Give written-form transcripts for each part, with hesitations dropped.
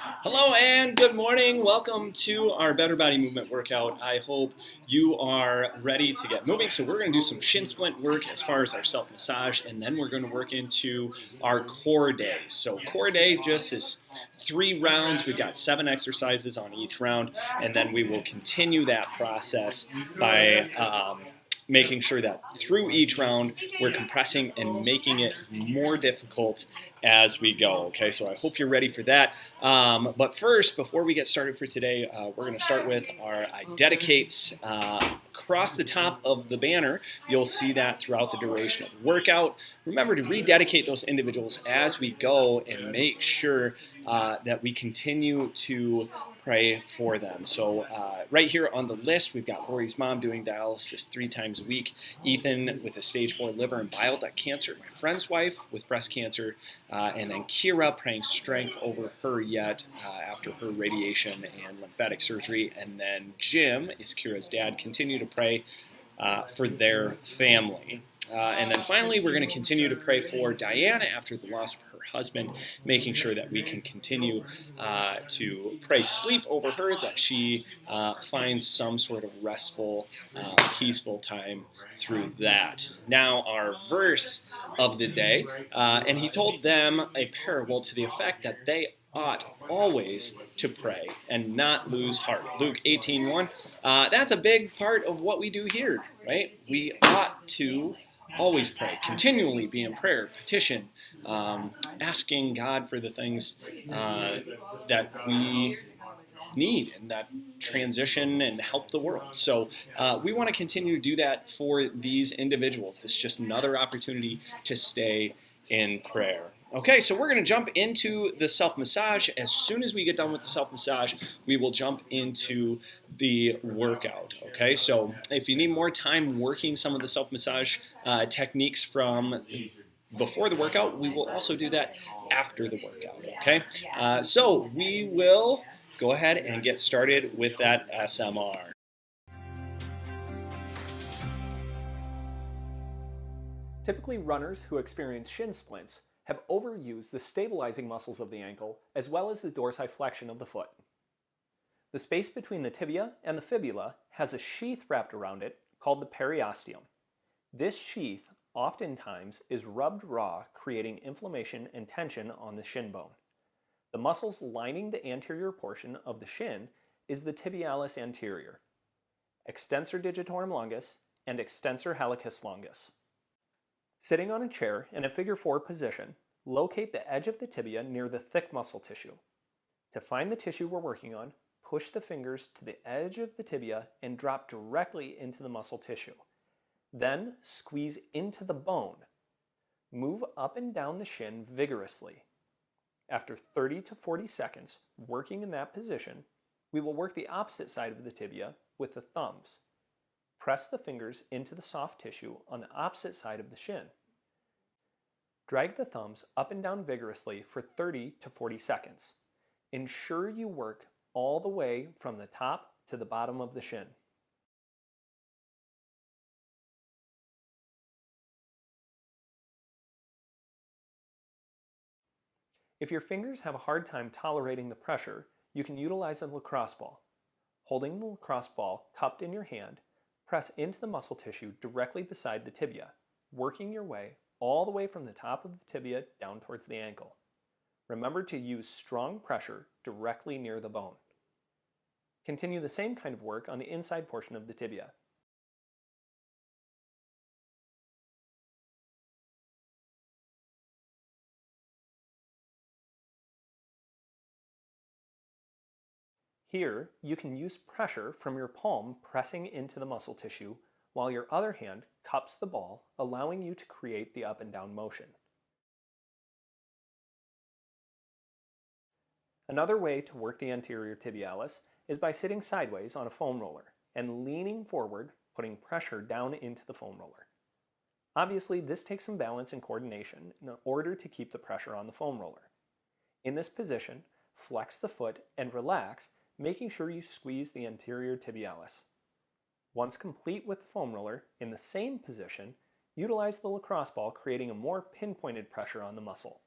Hello and good morning. Welcome to our Better Body Movement workout. I hope you are ready to get moving. So we're going to do some shin splint work as far as our self-massage, and then we're going to work into our core day. So core day just is 3 rounds. We've got 7 exercises on each round, and then we will continue that process by making sure that through each round we're compressing and making it more difficult as we go. Okay, so I hope you're ready for that. But first, before we get started for today, we're going to start with our I dedicates. Across the top of the banner, you'll see that throughout the duration of the workout. Remember to rededicate those individuals as we go and make sure that we continue to pray for them. So right here on the list, we've got Lori's mom doing dialysis 3 times a week, Ethan with a stage 4 liver and bile duct cancer, my friend's wife with breast cancer, and then Kira praying strength over her yet after her radiation and lymphatic surgery, and then Jim is Kira's dad. Continue to pray for their family. And then finally, we're going to continue to pray for Diana after the loss of her husband, making sure that we can continue to pray sleep over her, that she finds some sort of restful, peaceful time through that. Now, our verse of the day, and he told them a parable to the effect that they ought always to pray and not lose heart. Luke 18:1. That's a big part of what we do here, right? We ought to always pray, continually be in prayer, petition, asking God for the things that we need and that transition and help the world. So we want to continue to do that for these individuals. It's just another opportunity to stay in prayer. Okay, so we're going to jump into the self-massage. As soon as we get done with the self-massage, we will jump into the workout. Okay, so if you need more time working some of the self-massage techniques from before the workout, we will also do that after the workout. Okay, so we will go ahead and get started with that SMR. Typically, runners who experience shin splints have overused the stabilizing muscles of the ankle as well as the dorsiflexion of the foot. The space between the tibia and the fibula has a sheath wrapped around it called the periosteum. This sheath oftentimes is rubbed raw, creating inflammation and tension on the shin bone. The muscles lining the anterior portion of the shin is the tibialis anterior, extensor digitorum longus, and extensor hallucis longus. Sitting on a chair in a figure 4 position, locate the edge of the tibia near the thick muscle tissue. To find the tissue we're working on, push the fingers to the edge of the tibia and drop directly into the muscle tissue. Then squeeze into the bone. Move up and down the shin vigorously. After 30 to 40 seconds working in that position, we will work the opposite side of the tibia with the thumbs. Press the fingers into the soft tissue on the opposite side of the shin. Drag the thumbs up and down vigorously for 30 to 40 seconds. Ensure you work all the way from the top to the bottom of the shin. If your fingers have a hard time tolerating the pressure, you can utilize a lacrosse ball. Holding the lacrosse ball cupped in your hand, press into the muscle tissue directly beside the tibia, working your way all the way from the top of the tibia down towards the ankle. Remember to use strong pressure directly near the bone. Continue the same kind of work on the inside portion of the tibia. Here, you can use pressure from your palm pressing into the muscle tissue, while your other hand cups the ball, allowing you to create the up and down motion. Another way to work the anterior tibialis is by sitting sideways on a foam roller and leaning forward, putting pressure down into the foam roller. Obviously, this takes some balance and coordination in order to keep the pressure on the foam roller. In this position, flex the foot and relax, making sure you squeeze the anterior tibialis. Once complete with the foam roller, in the same position, utilize the lacrosse ball, creating a more pinpointed pressure on the muscle.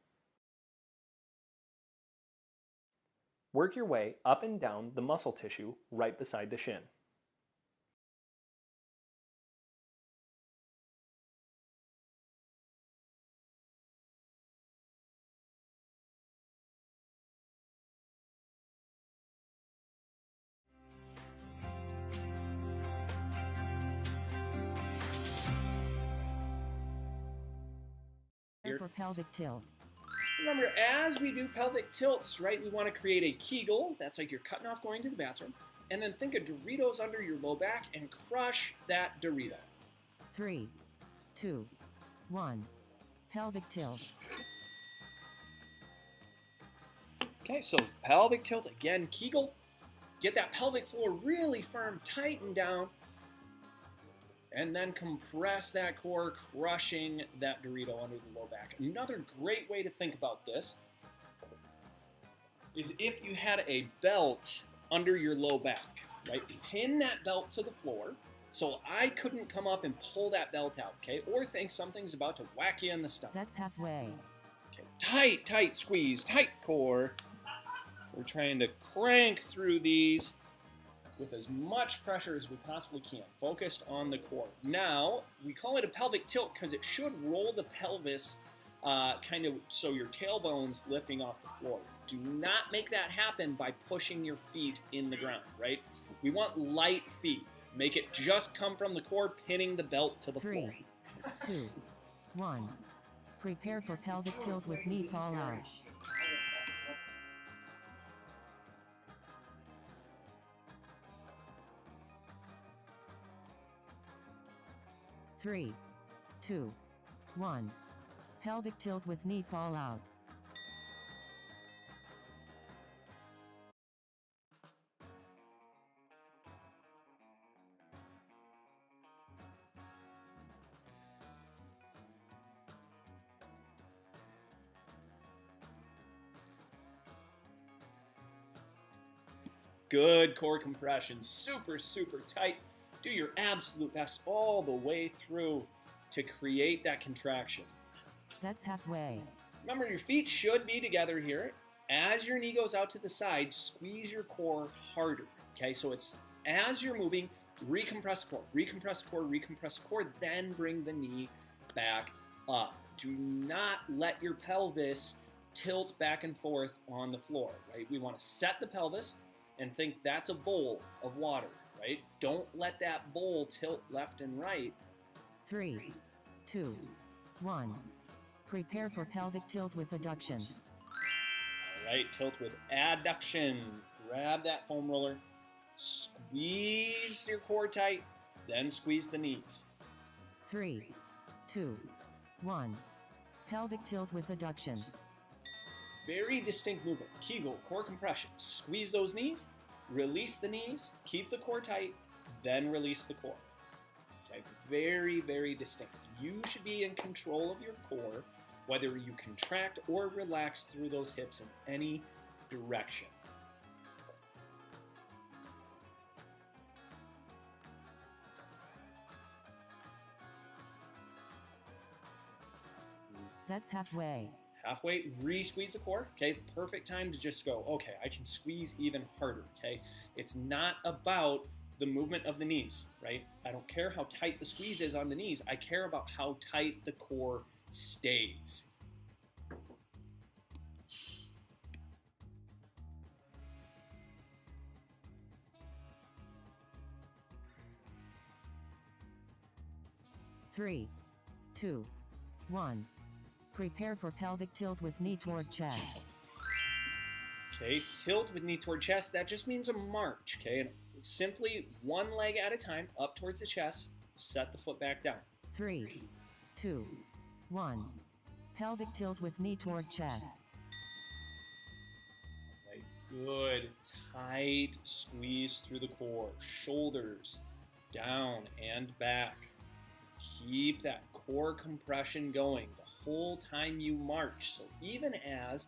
Work your way up and down the muscle tissue right beside the shin. For pelvic tilt. Remember, as we do pelvic tilts, right, we want to create a Kegel. That's like you're cutting off going to the bathroom. And then think of Doritos under your low back and crush that Dorito. 3, 2, 1. Pelvic tilt. Okay, so pelvic tilt again, Kegel. Get that pelvic floor really firm, tighten down. And then compress that core, crushing that Dorito under the low back. Another great way to think about this is if you had a belt under your low back, right? Pin that belt to the floor so I couldn't come up and pull that belt out, okay? Or think something's about to whack you in the stomach. That's halfway. Okay, tight, tight squeeze, tight core. We're trying to crank through these with as much pressure as we possibly can, focused on the core. Now, we call it a pelvic tilt because it should roll the pelvis kind of so your tailbone's lifting off the floor. Do not make that happen by pushing your feet in the ground, right? We want light feet. Make it just come from the core, pinning the belt to the floor. 3, 2, 1. Prepare for pelvic tilt with knee fall out. 3, 2, 1. Pelvic tilt with knee fall out. Good core compression, super, super tight. Do your absolute best all the way through to create that contraction. That's halfway. Remember, your feet should be together here. As your knee goes out to the side, squeeze your core harder. Okay, so it's as you're moving, recompress the core, recompress the core, recompress the core, then bring the knee back up. Do not let your pelvis tilt back and forth on the floor, right? We want to set the pelvis and think that's a bowl of water, right? Don't let that bowl tilt left and right. 3, 2, 1. Prepare for pelvic tilt with adduction. All right, tilt with adduction. Grab that foam roller, squeeze your core tight, then squeeze the knees. 3, 2, 1. Pelvic tilt with adduction. Very distinct movement. Kegel, core compression. Squeeze those knees, release the knees, keep the core tight, then release the core. Okay, very, very distinct. You should be in control of your core, whether you contract or relax through those hips in any direction. That's halfway. Halfway, re-squeeze the core, okay? Perfect time to just go, okay, I can squeeze even harder, okay? It's not about the movement of the knees, right? I don't care how tight the squeeze is on the knees. I care about how tight the core stays. Three, 2, 1. Prepare for pelvic tilt with knee toward chest. Okay, tilt with knee toward chest. That just means a march, okay? And simply one leg at a time, up towards the chest, set the foot back down. 3, 2, 1. Pelvic tilt with knee toward chest. Right, good, tight squeeze through the core. Shoulders down and back. Keep that core compression going the whole time you march. So even as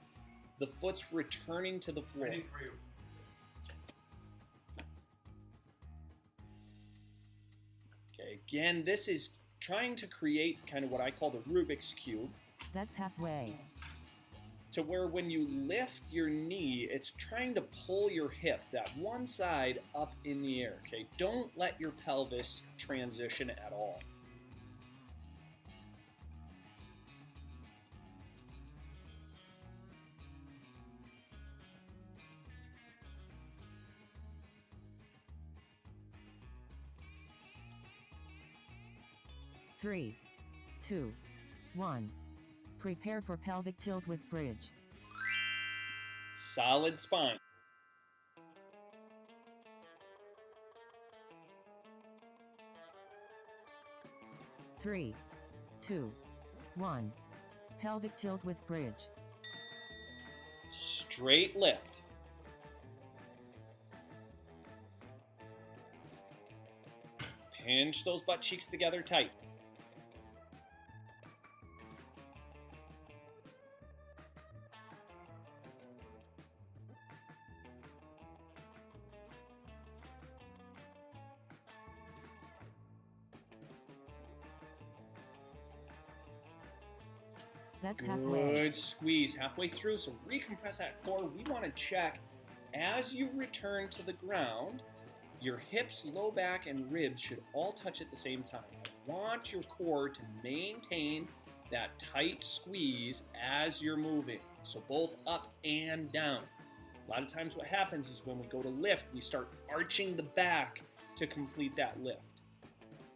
the foot's returning to the floor. Ready for you. Okay, again, this is trying to create kind of what I call the Rubik's Cube. That's halfway. to where when you lift your knee, it's trying to pull your hip, that one side, up in the air, okay? Don't let your pelvis transition at all. Three, two, one. Prepare for pelvic tilt with bridge. Solid spine. Three, two, one. Pelvic tilt with bridge. Straight lift. Pinch those butt cheeks together tight. That's halfway. Good squeeze halfway through. So recompress that core. We want to check as you return to the ground, your hips, low back, and ribs should all touch at the same time. I want your core to maintain that tight squeeze as you're moving. So both up and down. A lot of times what happens is when we go to lift, we start arching the back to complete that lift.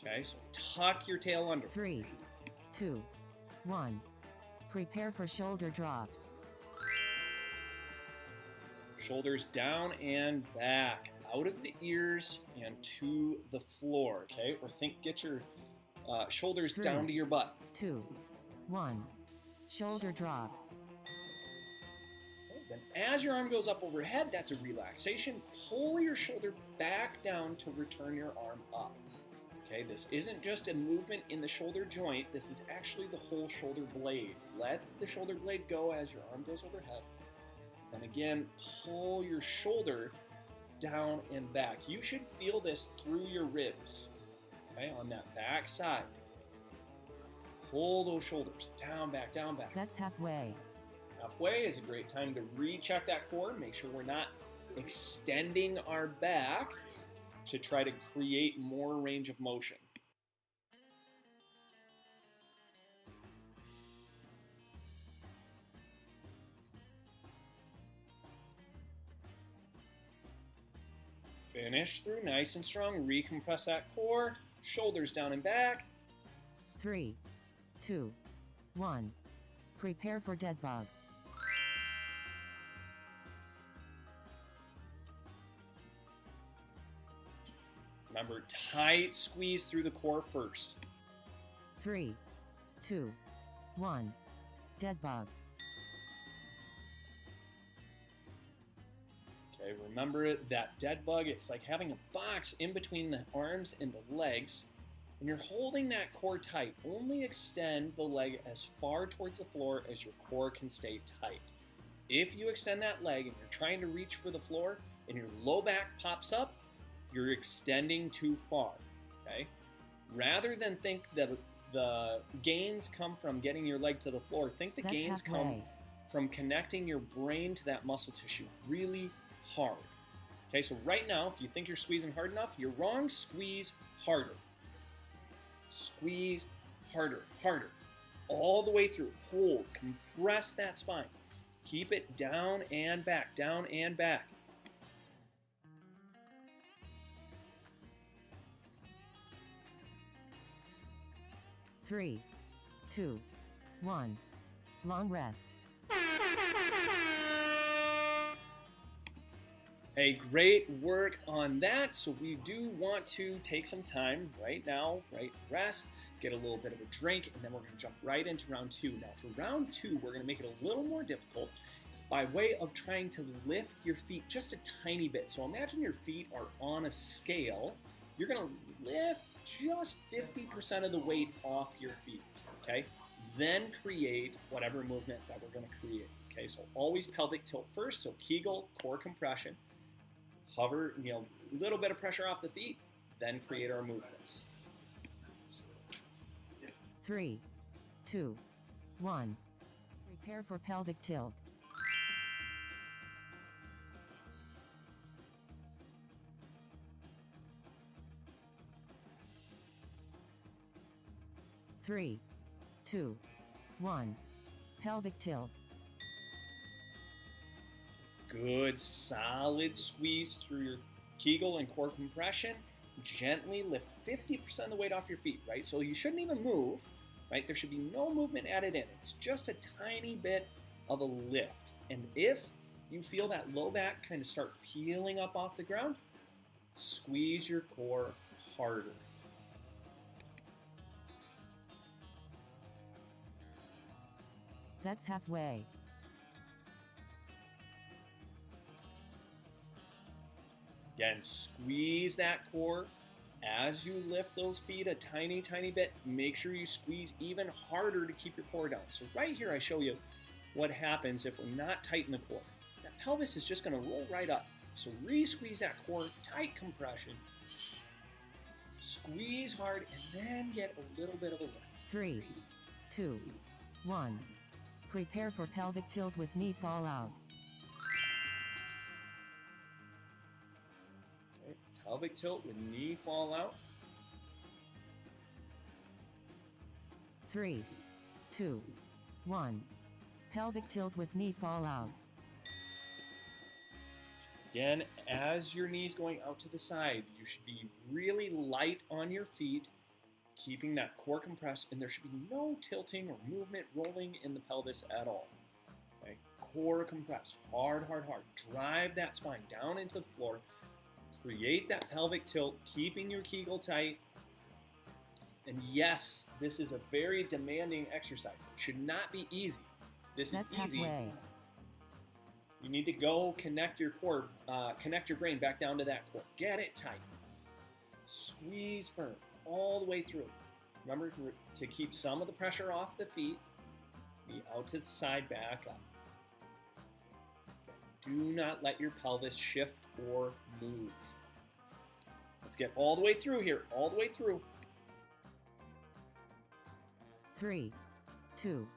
Okay, so tuck your tail under. Three, two, one. Prepare for shoulder drops. Shoulders down and back, out of the ears and to the floor, okay? Or get your shoulders down to your butt. Two, one. Shoulder drop. Okay, then as your arm goes up overhead, that's a relaxation. Pull your shoulder back down to return your arm up. Okay, this isn't just a movement in the shoulder joint, this is actually the whole shoulder blade. Let the shoulder blade go as your arm goes overhead. And again, pull your shoulder down and back. You should feel this through your ribs, okay, on that back side. Pull those shoulders down, back, down, back. That's halfway. Halfway is a great time to recheck that core, make sure we're not extending our back to try to create more range of motion. Finish through nice and strong. Recompress that core. Shoulders down and back. Three, two, one. Prepare for dead bug. Remember, tight squeeze through the core first. Three, two, one. Dead bug. Okay, remember that dead bug, it's like having a box in between the arms and the legs, and you're holding that core tight. Only extend the leg as far towards the floor as your core can stay tight. If you extend that leg and you're trying to reach for the floor and your low back pops up, you're extending too far, okay? Rather than think that the gains come from getting your leg to the floor, think the gains come from connecting your brain to that muscle tissue really hard. Okay, so right now, if you think you're squeezing hard enough, you're wrong. Squeeze harder. Squeeze harder, harder. All the way through. Hold, compress that spine. Keep it down and back, down and back. Three, two, one. Long rest. Hey, great work on that. So we do want to take some time right now, right? Rest, get a little bit of a drink, and then we're going to jump right into round two. Now for round two, we're going to make it a little more difficult by way of trying to lift your feet just a tiny bit. So imagine your feet are on a scale. You're going to lift just 50% of the weight off your feet, okay? Then create whatever movement that we're going to create, okay? So always pelvic tilt first, so Kegel, core compression. Hover, a little bit of pressure off the feet, then create our movements. Three, two, one. Prepare for pelvic tilt. 3, 2, 1. Pelvic tilt. Good, solid squeeze through your Kegel and core compression. Gently lift 50% of the weight off your feet, right? So you shouldn't even move, right? There should be no movement added in. It's just a tiny bit of a lift. And if you feel that low back kind of start peeling up off the ground, squeeze your core harder. That's halfway. Again, squeeze that core as you lift those feet a tiny, tiny bit. Make sure you squeeze even harder to keep your core down. So right here, I show you what happens if we're not tight in the core. That pelvis is just going to roll right up. So re-squeeze that core, tight compression. Squeeze hard, and then get a little bit of a lift. 3, 2, 1. Prepare for pelvic tilt with knee fall out. Okay. Pelvic tilt with knee fall out. 3, 2, 1. Pelvic tilt with knee fall out. Again, as your knee's going out to the side, you should be really light on your feet, keeping that core compressed, and there should be no tilting or movement rolling in the pelvis at all. Okay? Core compressed, hard, hard, hard. Drive that spine down into the floor. Create that pelvic tilt, keeping your Kegel tight. And yes, this is a very demanding exercise. It should not be easy. This That's is easy. halfway. You need to go connect your core, connect your brain back down to that core. Get it tight. Squeeze firm all the way through. Remember to keep some of the pressure off the feet. Be out to the side, back up. Okay. Do not let your pelvis shift or move. Let's get all the way through here, all the way through. 3, 2,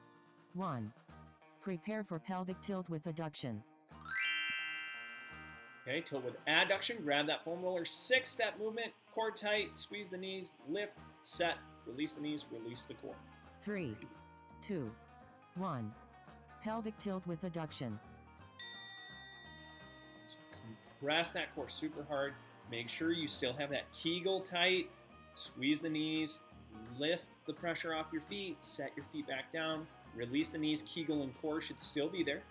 1. Prepare for pelvic tilt with adduction. Okay, tilt with adduction, grab that foam roller, 6-step movement, core tight, squeeze the knees, lift, set, release the knees, release the core. 3, 2, 1. Pelvic tilt with adduction. So compress that core super hard. Make sure you still have that Kegel tight. Squeeze the knees, lift the pressure off your feet, set your feet back down, release the knees, Kegel and core should still be there.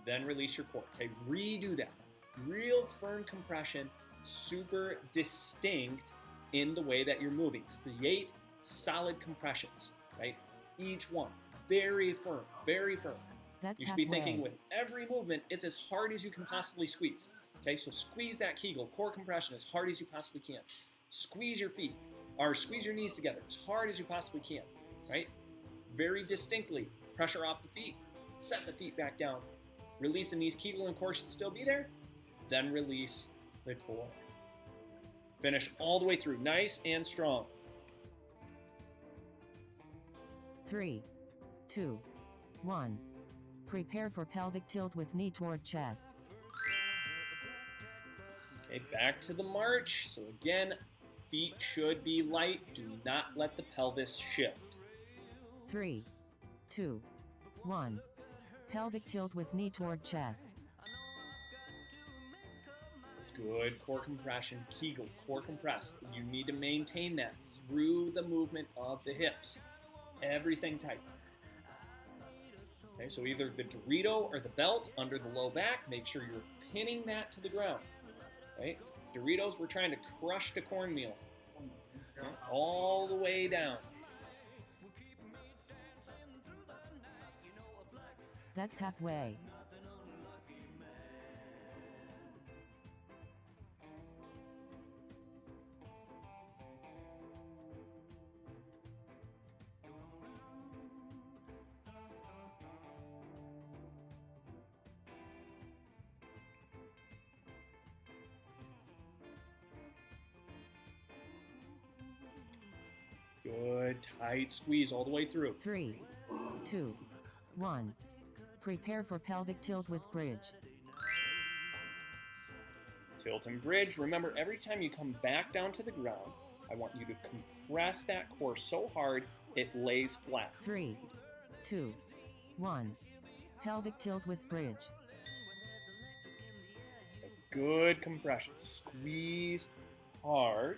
Then release your core. Okay, redo that. Real firm compression, super distinct in the way that you're moving. Create solid compressions, right? Each one, very firm, very firm. That's You should be halfway. thinking with every movement, it's as hard as you can possibly squeeze. Okay, so squeeze that Kegel, core compression as hard as you possibly can. Squeeze your feet, or squeeze your knees together as hard as you possibly can, right? Very distinctly, pressure off the feet, set the feet back down, release the knees, Kegel and core should still be there, then release the core. Finish all the way through, nice and strong. 3, 2, 1. Prepare for pelvic tilt with knee toward chest. Okay, back to the march. So again, feet should be light. Do not let the pelvis shift. 3, 2, 1. Pelvic tilt with knee toward chest. Good core compression, Kegel, core compressed. You need to maintain that through the movement of the hips. Everything tight. Okay, so either the Dorito or the belt under the low back, make sure you're pinning that to the ground. Right? Doritos, we're trying to crush the cornmeal. Okay, all the way down. That's halfway. Good, tight squeeze all the way through. 3, 2, 1. Prepare for pelvic tilt with bridge. Tilt and bridge. Remember, every time you come back down to the ground, I want you to compress that core so hard it lays flat. 3, 2, 1. Pelvic tilt with bridge. Good compression. Squeeze hard,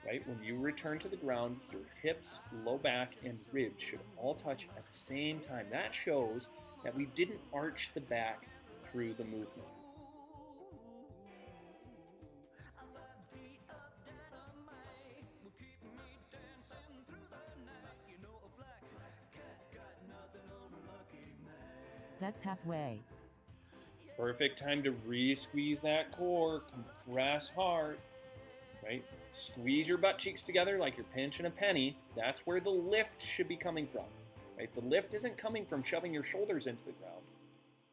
right? When you return to the ground, your hips, low back, and ribs should all touch at the same time. That shows that we didn't arch the back through the movement. That's halfway. Perfect time to re-squeeze that core, compress hard, right? Squeeze your butt cheeks together like you're pinching a penny. That's where the lift should be coming from, right? The lift isn't coming from shoving your shoulders into the ground.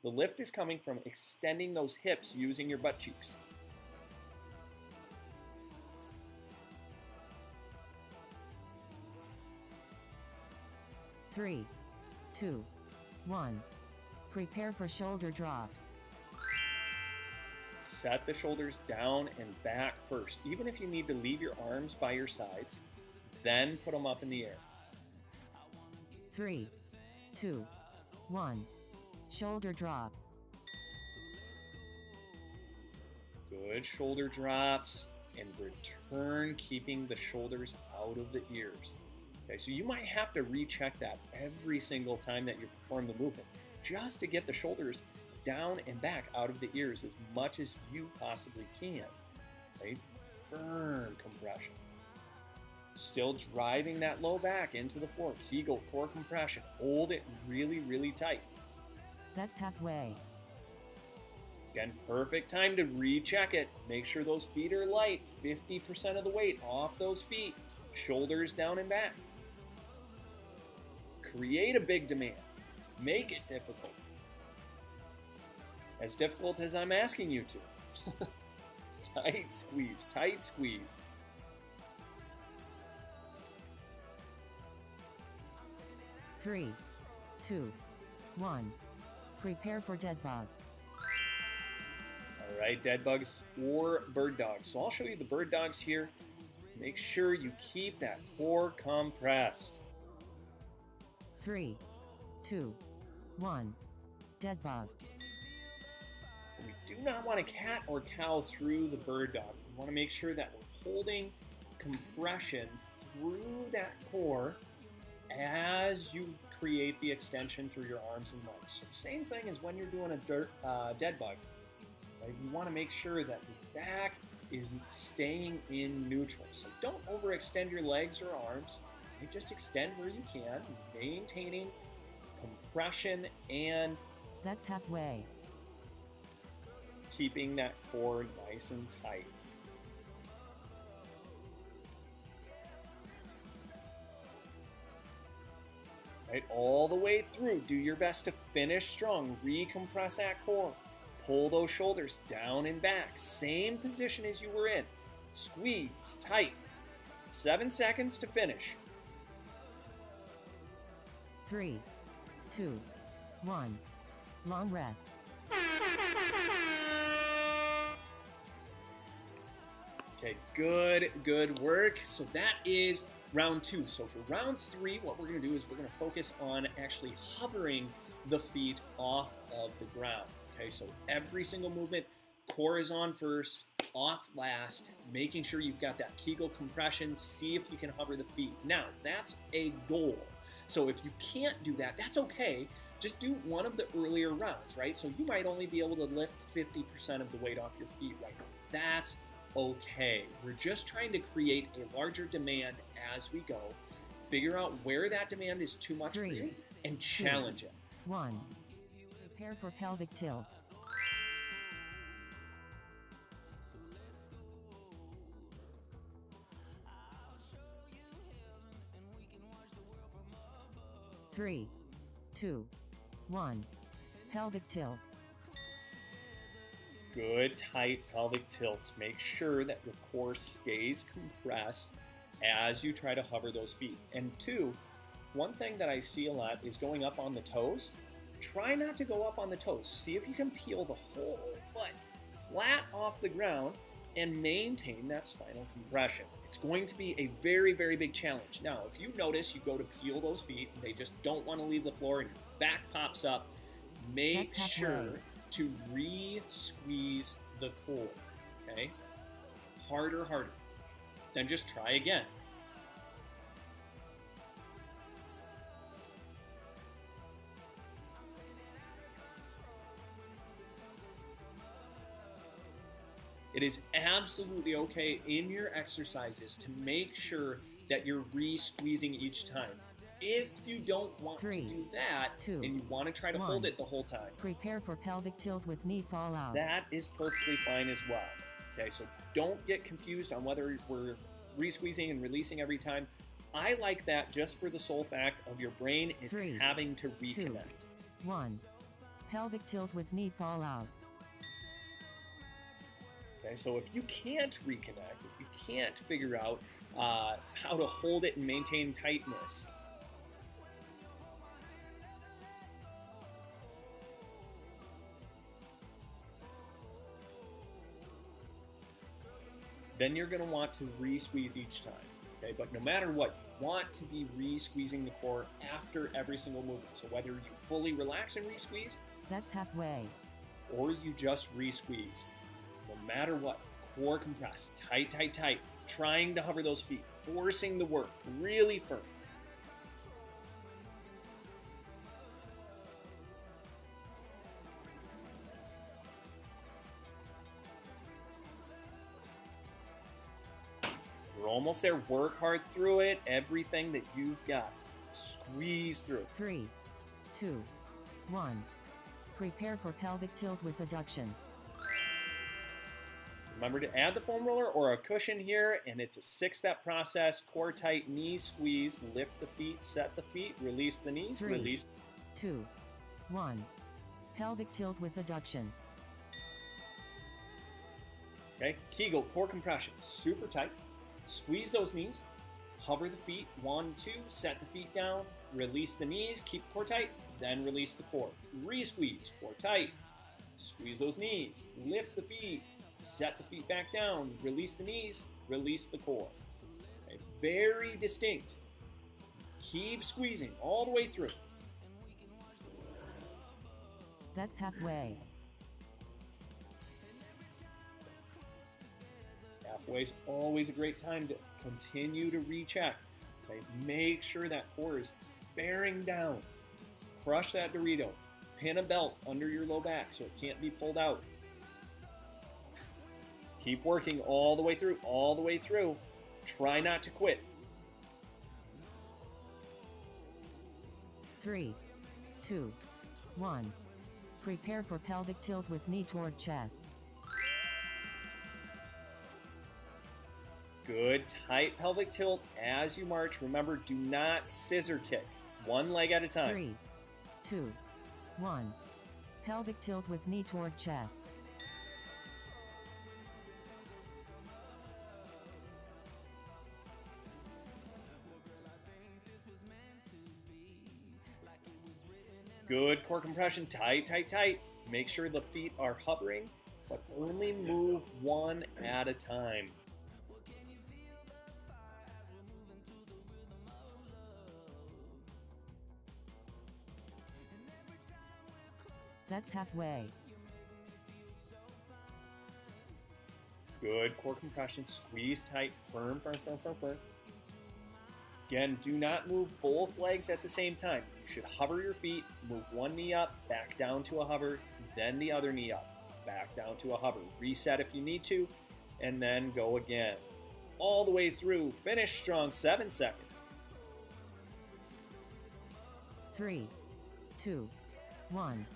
The lift is coming from extending those hips using your butt cheeks. Three, 2, 1. Prepare for shoulder drops. Set the shoulders down and back first. Even if you need to leave your arms by your sides, then put them up in the air. 3, 2, 1. Shoulder drop. Good shoulder drops and return, keeping the shoulders out of the ears. Okay, so you might have to recheck that every single time that you perform the movement, just to get the shoulders down and back out of the ears as much as you possibly can, right? Firm compression. Still driving that low back into the floor. Kegel core compression. Hold it really, really tight. That's halfway. Again, perfect time to recheck it. Make sure those feet are light. 50% of the weight off those feet. Shoulders down and back. Create a big demand. Make it difficult. As difficult as I'm asking you to. Tight squeeze, tight squeeze. Three, 2, 1. Prepare for dead bug. All right, dead bugs or bird dogs. So I'll show you the bird dogs here. Make sure you keep that core compressed. 3, 2, 1. Dead bug. We do not want to cat or cow through the bird dog. We want to make sure that we're holding compression through that core as you create the extension through your arms and legs. So same thing as when you're doing a dead bug. Right? You want to make sure that the back is staying in neutral. So don't overextend your legs or arms. You just extend where you can, maintaining compression and That's halfway. keeping that core nice and tight. Right, all the way through. Do your best to finish strong. Recompress that core. Pull those shoulders down and back. Same position as you were in. Squeeze tight. 7 seconds to finish. 3, 2, 1. Long rest. Okay, good work. So that is round 2. So for round 3, what we're going to do is we're going to focus on actually hovering the feet off of the ground. Okay, so every single movement, core is on first, off last, making sure you've got that Kegel compression. See if you can hover the feet. Now, that's a goal. So if you can't do that, that's okay. Just do one of the earlier rounds, right? So you might only be able to lift 50% of the weight off your feet right now. That's okay. We're just trying to create a larger demand as we go. Figure out where that demand is too much for you and challenge it. 1. Prepare for pelvic tilt. Three, 2, 1. Pelvic tilt. Good tight pelvic tilts. Make sure that your core stays compressed as you try to hover those feet. And 2, one thing that I see a lot is going up on the toes. Try not to go up on the toes. See if you can peel the whole foot flat off the ground and maintain that spinal compression. It's going to be a very, very big challenge. Now, if you notice you go to peel those feet, and they just don't want to leave the floor and your back pops up, make sure to re-squeeze the core, okay? Harder, harder. Then just try again. It is absolutely okay in your exercises to make sure that you're re-squeezing each time. If you don't want to do that, and you want to try to hold it the whole time, prepare for pelvic tilt with knee fall out. That is perfectly fine as well. Okay, so don't get confused on whether we're re-squeezing and releasing every time. I like that just for the sole fact of your brain is having to reconnect. 2, 1. Pelvic tilt with knee fall out. Okay, so if you can't reconnect, if you can't figure out how to hold it and maintain tightness, then you're going to want to re-squeeze each time. Okay, but no matter what, you want to be re-squeezing the core after every single movement. So whether you fully relax and re-squeeze, that's halfway, or you just re-squeeze, no matter what, core compressed, tight, tight, tight, trying to hover those feet, forcing the work really firm. You're almost there. Work hard through it. Everything that you've got, squeeze through. 3, 2, 1. Prepare for pelvic tilt with adduction. Remember to add the foam roller or a cushion here, and it's a 6-step process. Core tight, knees squeeze, lift the feet, set the feet, release the knees, 3, release. 2, 1. Pelvic tilt with adduction. Okay, Kegel, core compression, super tight. Squeeze those knees, hover the feet, 1, 2, set the feet down, release the knees, keep the core tight, then release the core. Re-squeeze, core tight, squeeze those knees, lift the feet, set the feet back down, release the knees, release the core. Okay, very distinct. Keep squeezing all the way through. That's halfway. Halfway is always a great time to continue to recheck. Okay, make sure that core is bearing down. Crush that Dorito. Pin a belt under your low back so it can't be pulled out. Keep working all the way through, all the way through. Try not to quit. 3, 2, 1. Prepare for pelvic tilt with knee toward chest. Good, tight pelvic tilt as you march. Remember, do not scissor kick. One leg at a time. 3, 2, 1. Pelvic tilt with knee toward chest. Good core compression, tight, tight, tight. Make sure the feet are hovering, but only move one at a time. That's halfway. Good core compression, squeeze tight, firm, firm, firm, firm, firm. Again, do not move both legs at the same time. You should hover your feet, move one knee up, back down to a hover, then the other knee up, back down to a hover. Reset if you need to, and then go again. All the way through. Finish strong, 7 seconds. 3, 2, 1.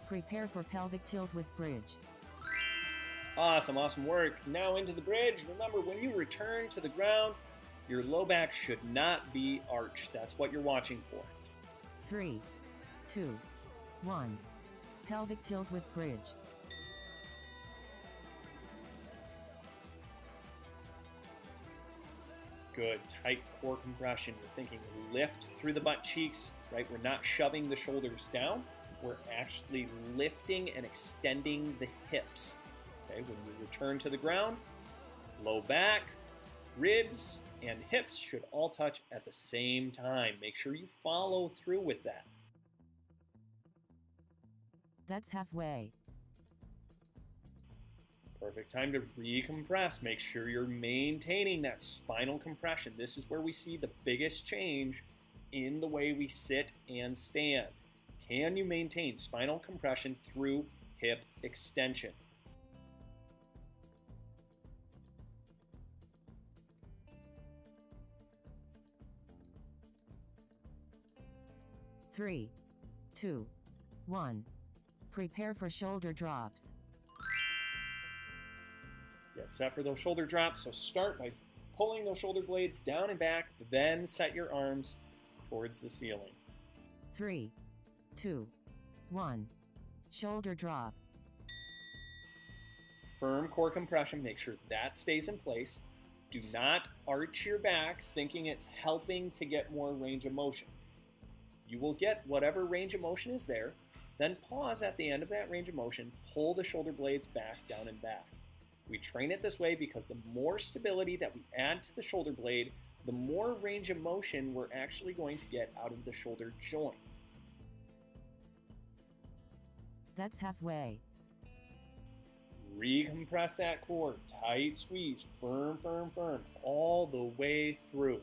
Prepare for pelvic tilt with bridge. Awesome, awesome work. Now into the bridge. Remember, when you return to the ground, your low back should not be arched. That's what you're watching for. 3, 2, 1. Pelvic tilt with bridge. Good, tight core compression. You're thinking lift through the butt cheeks, right? We're not shoving the shoulders down. We're actually lifting and extending the hips. Okay, when you return to the ground, low back, ribs, and hips should all touch at the same time. Make sure you follow through with that. That's halfway. Perfect time to recompress. Make sure you're maintaining that spinal compression. This is where we see the biggest change in the way we sit and stand. Can you maintain spinal compression through hip extension? Three, two, one. Prepare for shoulder drops. Get set for those shoulder drops. So start by pulling those shoulder blades down and back, then set your arms towards the ceiling. 3, 2, 1. Shoulder drop. Firm core compression. Make sure that stays in place. Do not arch your back thinking it's helping to get more range of motion. You will get whatever range of motion is there, then pause at the end of that range of motion, pull the shoulder blades back, down and back. We train it this way because the more stability that we add to the shoulder blade, the more range of motion we're actually going to get out of the shoulder joint. That's halfway. Recompress that core, tight squeeze, firm, firm, firm, all the way through.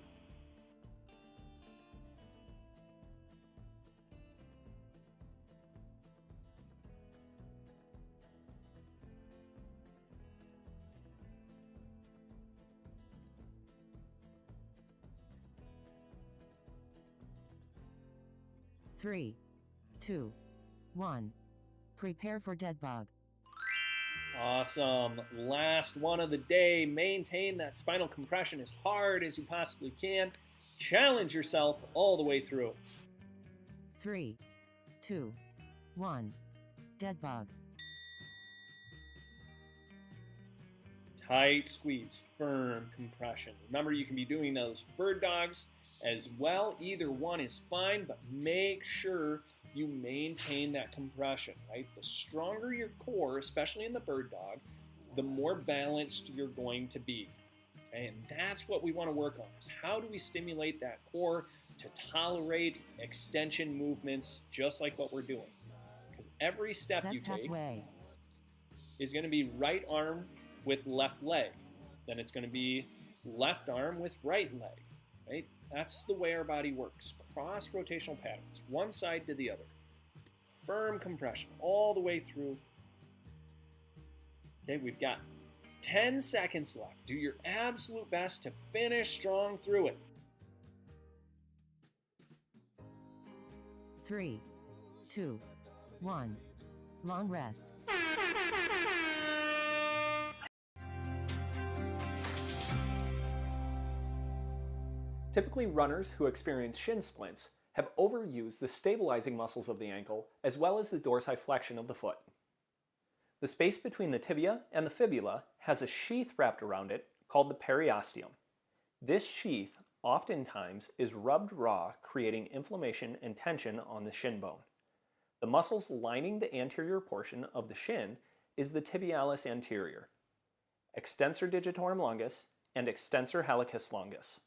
Three, two, one. Prepare for dead bug. Awesome. Last one of the day. Maintain that spinal compression as hard as you possibly can. Challenge yourself all the way through. 3, 2, 1. Dead bug. Tight squeeze, firm compression. Remember, you can be doing those bird dogs as well. Either one is fine, but make sure you maintain that compression, right? The stronger your core, especially in the bird dog, the more balanced you're going to be. Okay? And that's what we want to work on, is how do we stimulate that core to tolerate extension movements just like what we're doing. Because every step you That's take halfway. is going to be right arm with left leg. Then it's going to be left arm with right leg, right? That's the way our body works. Cross-rotational patterns, one side to the other. Firm compression all the way through. Okay, we've got 10 seconds left. Do your absolute best to finish strong through it. 3, 2, 1. Long rest. Typically, runners who experience shin splints have overused the stabilizing muscles of the ankle as well as the dorsiflexion of the foot. The space between the tibia and the fibula has a sheath wrapped around it called the periosteum. This sheath oftentimes is rubbed raw, creating inflammation and tension on the shin bone. The muscles lining the anterior portion of the shin is the tibialis anterior, extensor digitorum longus, and extensor hallucis longus.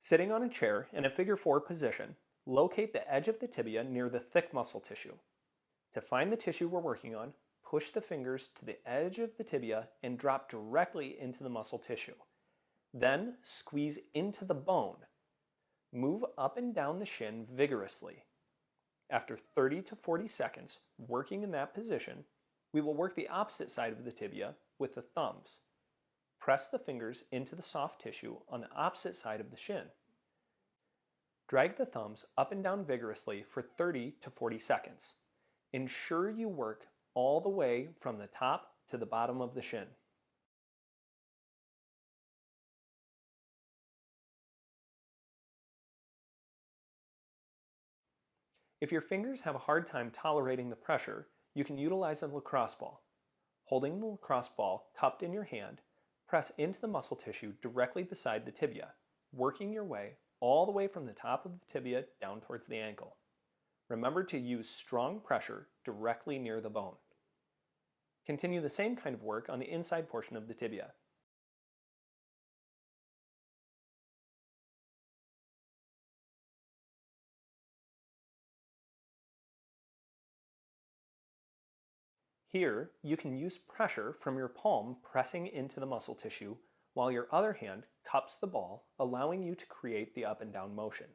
Sitting on a chair in a figure 4 position, locate the edge of the tibia near the thick muscle tissue. To find the tissue we're working on, push the fingers to the edge of the tibia and drop directly into the muscle tissue. Then squeeze into the bone. Move up and down the shin vigorously. After 30 to 40 seconds working in that position, we will work the opposite side of the tibia with the thumbs. Press the fingers into the soft tissue on the opposite side of the shin. Drag the thumbs up and down vigorously for 30 to 40 seconds. Ensure you work all the way from the top to the bottom of the shin. If your fingers have a hard time tolerating the pressure, you can utilize a lacrosse ball. Holding the lacrosse ball cupped in your hand, press into the muscle tissue directly beside the tibia, working your way all the way from the top of the tibia down towards the ankle. Remember to use strong pressure directly near the bone. Continue the same kind of work on the inside portion of the tibia. Here, you can use pressure from your palm pressing into the muscle tissue, while your other hand cups the ball, allowing you to create the up and down motion.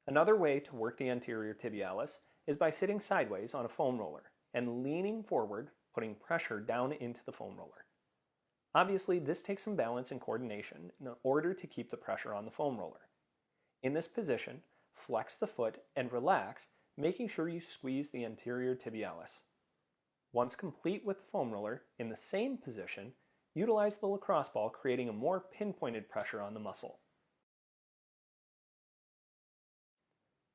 Another way to work the anterior tibialis is by sitting sideways on a foam roller and leaning forward, putting pressure down into the foam roller. Obviously, this takes some balance and coordination in order to keep the pressure on the foam roller. In this position, flex the foot and relax, making sure you squeeze the anterior tibialis. Once complete with the foam roller, in the same position, utilize the lacrosse ball, creating a more pinpointed pressure on the muscle.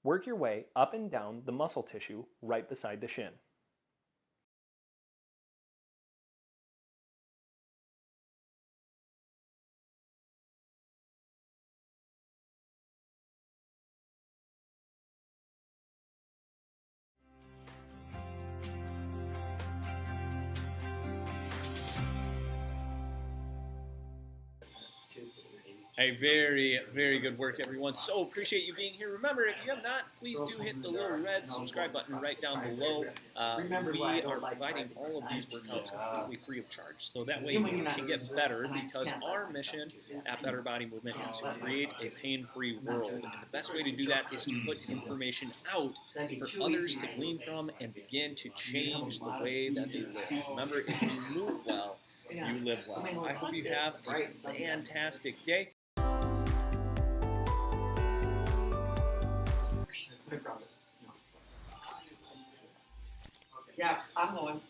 Work your way up and down the muscle tissue right beside the shin. Hey, very, very good work, everyone. So appreciate you being here. Remember, if you have not, please do hit the little red subscribe button right down below. We are providing all of these workouts completely free of charge. So that way you can get better, because our mission at Better Body Movement is to create a pain-free world. And the best way to do that is to put information out for others to glean from and begin to change the way that they live. Remember, if you move well, you live well. I hope you have a fantastic day. Yeah, I'm going.